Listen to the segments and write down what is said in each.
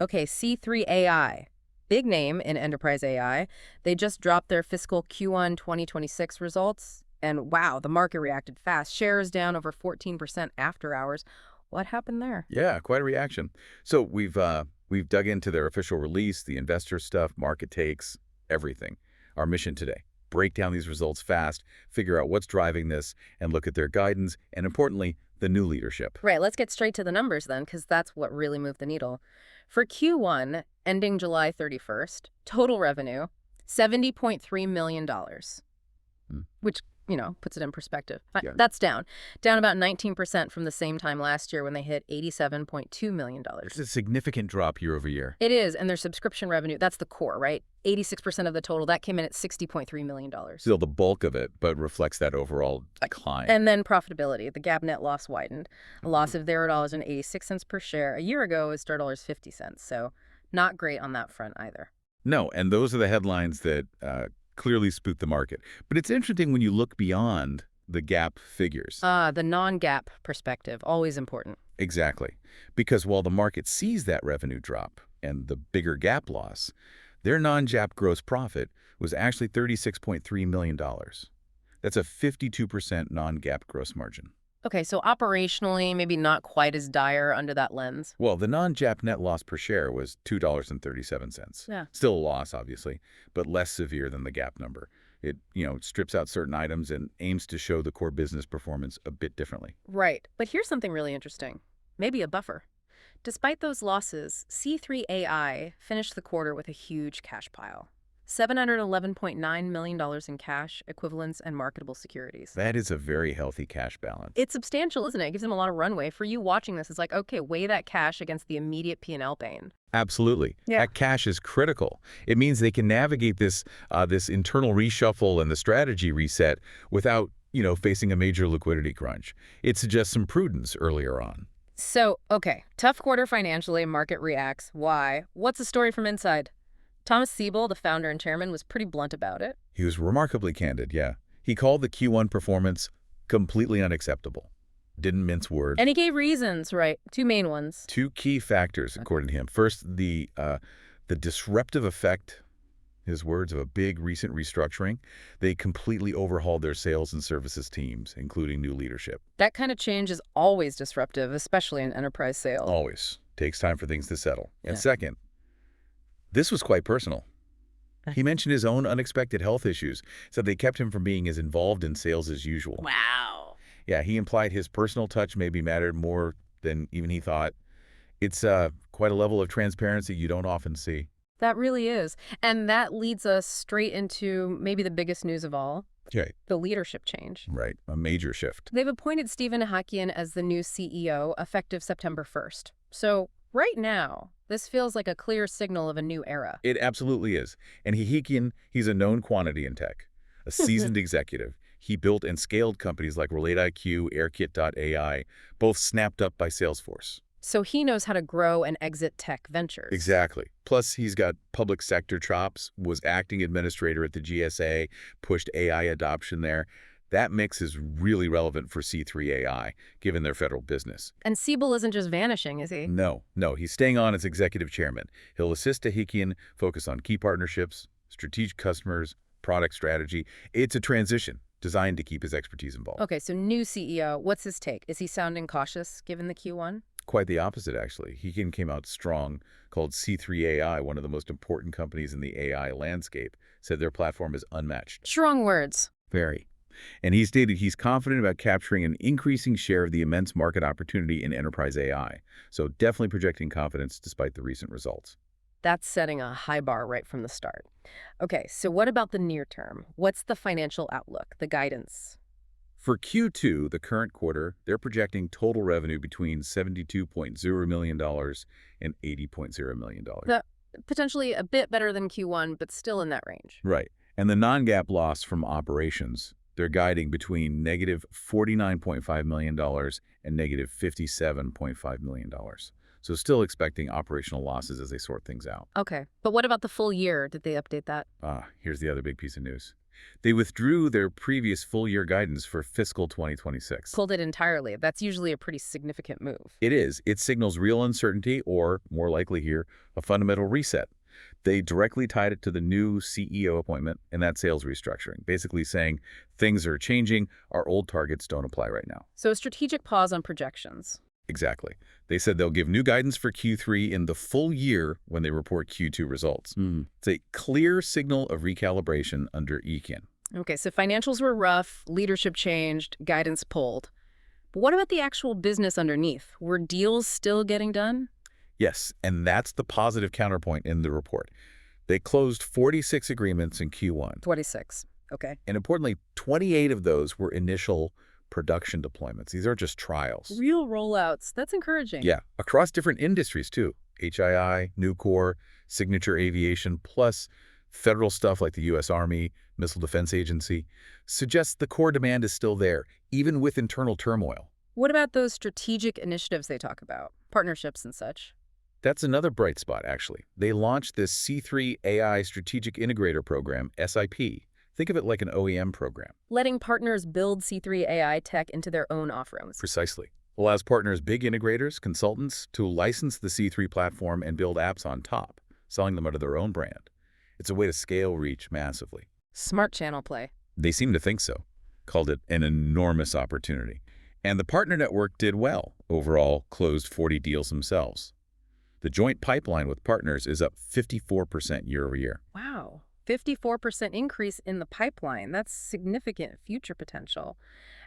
Okay, C3 AI. Big name in enterprise AI. They just dropped their fiscal Q1 2026 results. And wow, the market reacted fast. Shares down over 14% after hours. What happened there? Yeah, quite a reaction. So we've dug into their official release, the investor stuff, market takes, everything. Our mission today: break down these results fast, figure out what's driving this, and look at their guidance, and importantly, the new leadership. Right, let's get straight to the numbers then, because that's what really moved the needle. For Q1, ending July 31st, total revenue, $70.3 million, Hmm. which, puts it in perspective. Yeah. That's down about 19% from the same time last year when they hit $87.2 million. It's a significant drop year over year. It is, and their subscription revenue, that's the core, right? 86% of the total, that came in at $60.3 million. Still the bulk of it, but reflects that overall decline. And then profitability, the GAAP net loss widened. A loss of $0.86 per share. A year ago, it was $0.50, so not great on that front either. No, and those are the headlines that clearly spook the market. But it's interesting when you look beyond the GAAP figures. The non-GAAP perspective, always important. Exactly. Because while the market sees that revenue drop and the bigger GAAP loss, their non-GAAP gross profit was actually $36.3 million. That's a 52% non-GAAP gross margin. Okay, so operationally, maybe not quite as dire under that lens. Well, the non-GAAP net loss per share was $2.37. Yeah. Still a loss, obviously, but less severe than the GAAP number. It, strips out certain items and aims to show the core business performance a bit differently. Right, but here's something really interesting. Maybe a buffer. Despite those losses, C3 AI finished the quarter with a huge cash pile. $711.9 million in cash, equivalents, and marketable securities. That is a very healthy cash balance. It's substantial, isn't it? It gives them a lot of runway. For you watching this, it's like, okay, weigh that cash against the immediate P&L pain. Absolutely. Yeah. That cash is critical. It means they can navigate this internal reshuffle and the strategy reset without, facing a major liquidity crunch. It suggests some prudence earlier on. So, okay, tough quarter financially, market reacts. Why? What's the story from inside? Thomas Siebel, the founder and chairman, was pretty blunt about it. He was remarkably candid, yeah. He called the Q1 performance completely unacceptable. Didn't mince words. And he gave reasons, right? Two main ones. Two key factors, according to him. First, the disruptive effect, his words, of a big recent restructuring. They completely overhauled their sales and services teams, including new leadership. That kind of change is always disruptive, especially in enterprise sales. Always. Takes time for things to settle. Yeah. And second, this was quite personal. He mentioned his own unexpected health issues, said they kept him from being as involved in sales as usual. Wow. Yeah, he implied his personal touch maybe mattered more than even he thought. It's quite a level of transparency you don't often see. That really is. And that leads us straight into maybe the biggest news of all, Okay. the leadership change. Right, a major shift. They've appointed Stephen Ehikian as the new CEO effective September 1st. So right now, this feels like a clear signal of a new era. It absolutely is. And Ehikian, he's a known quantity in tech, a seasoned executive. He built and scaled companies like RelateIQ, Airkit.ai, both snapped up by Salesforce. So he knows how to grow and exit tech ventures. Exactly. Plus, he's got public sector chops, was acting administrator at the GSA, pushed AI adoption there. That mix is really relevant for C3 AI, given their federal business. And Siebel isn't just vanishing, is he? No, he's staying on as executive chairman. He'll assist Ehikian, focus on key partnerships, strategic customers, product strategy. It's a transition designed to keep his expertise involved. Okay, so new CEO, what's his take? Is he sounding cautious given the Q1? Quite the opposite, actually. Ehikian came out strong, called C3 AI one of the most important companies in the AI landscape, said their platform is unmatched. Strong words. Very. And he stated he's confident about capturing an increasing share of the immense market opportunity in enterprise AI. So definitely projecting confidence despite the recent results. That's setting a high bar right from the start. Okay, so what about the near term? What's the financial outlook, the guidance? For Q2, the current quarter, they're projecting total revenue between $72.0 million and $80.0 million. Potentially a bit better than Q1, but still in that range. Right. And the non-GAAP loss from operations, they're guiding between negative $49.5 million and negative $57.5 million. So still expecting operational losses as they sort things out. Okay, but what about the full year? Did they update that? Here's the other big piece of news. They withdrew their previous full-year guidance for fiscal 2026. Pulled it entirely. That's usually a pretty significant move. It is. It signals real uncertainty or, more likely here, a fundamental reset. They directly tied it to the new CEO appointment and that sales restructuring, basically saying things are changing, our old targets don't apply right now. So a strategic pause on projections. Exactly. They said they'll give new guidance for Q3 in the full year when they report Q2 results. It's a clear signal of recalibration under Ehikian. Okay, so financials were rough, leadership changed, guidance pulled. But what about the actual business underneath? Were deals still getting done? Yes, and that's the positive counterpoint in the report. They closed 46 agreements in Q1. 26. Okay. And importantly, 28 of those were initial production deployments. These aren't just trials. Real rollouts. That's encouraging. Yeah, across different industries too. HII, Nucor, Signature Aviation, plus federal stuff like the U.S. Army, Missile Defense Agency, suggests the core demand is still there, even with internal turmoil. What about those strategic initiatives they talk about? Partnerships and such. That's another bright spot, actually. They launched this C3 AI Strategic Integrator Program, SIP. Think of it like an OEM program. Letting partners build C3 AI tech into their own offerings. Precisely. Allows partners, big integrators, consultants, to license the C3 platform and build apps on top, selling them under their own brand. It's a way to scale reach massively. Smart channel play. They seem to think so. Called it an enormous opportunity. And the partner network did well. Overall, closed 40 deals themselves. The joint pipeline with partners is up 54% year over year. Wow. 54% increase in the pipeline. That's significant future potential.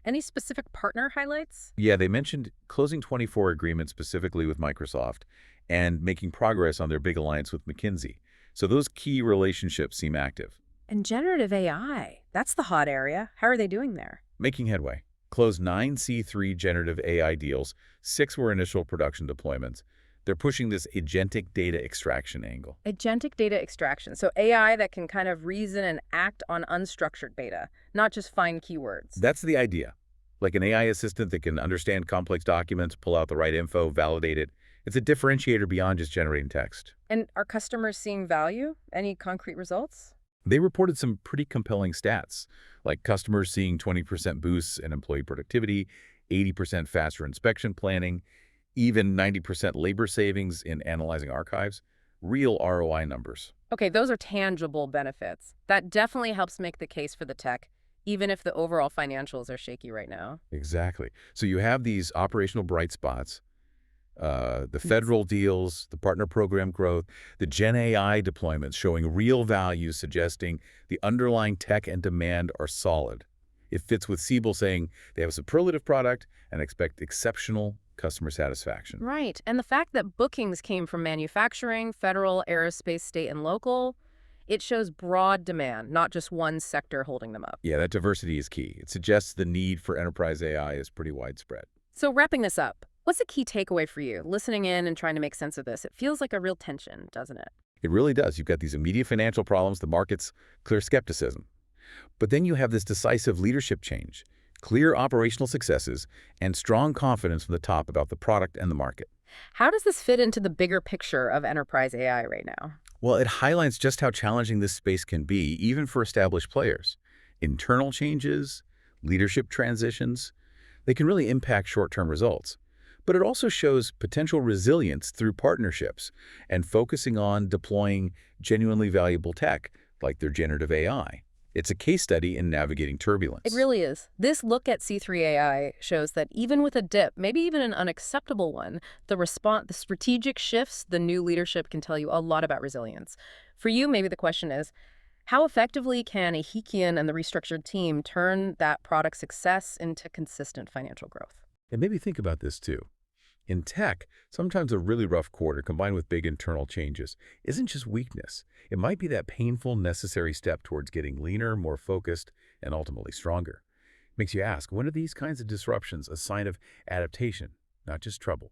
Any specific partner highlights? Yeah, they mentioned closing 24 agreements specifically with Microsoft and making progress on their big alliance with McKinsey. So those key relationships seem active. And generative AI, that's the hot area. How are they doing there? Making headway. Closed 9 C3 generative AI deals, 6 were initial production deployments. They're pushing this agentic data extraction angle. Agentic data extraction. So AI that can kind of reason and act on unstructured data, not just find keywords. That's the idea. Like an AI assistant that can understand complex documents, pull out the right info, validate it. It's a differentiator beyond just generating text. And are customers seeing value? Any concrete results? They reported some pretty compelling stats, like customers seeing 20% boosts in employee productivity, 80% faster inspection planning, even 90% labor savings in analyzing archives. Real ROI numbers. Okay, those are tangible benefits. That definitely helps make the case for the tech, even if the overall financials are shaky right now. Exactly. So you have these operational bright spots, the federal deals, the partner program growth, the Gen AI deployments showing real value, suggesting the underlying tech and demand are solid. It fits with Siebel saying they have a superlative product and expect exceptional customer satisfaction. Right. And the fact that bookings came from manufacturing, federal, aerospace, state, and local, it shows broad demand, not just one sector holding them up. Yeah, that diversity is key. It suggests the need for enterprise AI is pretty widespread. So wrapping this up, what's a key takeaway for you, listening in and trying to make sense of this? It feels like a real tension, doesn't it? It really does. You've got these immediate financial problems, the market's clear skepticism. But then you have this decisive leadership change, clear operational successes, and strong confidence from the top about the product and the market. How does this fit into the bigger picture of enterprise AI right now? Well, it highlights just how challenging this space can be, even for established players. Internal changes, leadership transitions, they can really impact short-term results. But it also shows potential resilience through partnerships and focusing on deploying genuinely valuable tech, like their generative AI. It's a case study in navigating turbulence. It really is. This look at C3 AI shows that even with a dip, maybe even an unacceptable one, the strategic shifts, the new leadership can tell you a lot about resilience. For you, maybe the question is, how effectively can Ehikian and the restructured team turn that product success into consistent financial growth? And maybe think about this too. In tech, sometimes a really rough quarter combined with big internal changes isn't just weakness. It might be that painful, necessary step towards getting leaner, more focused, and ultimately stronger. Makes you ask, when are these kinds of disruptions a sign of adaptation, not just trouble?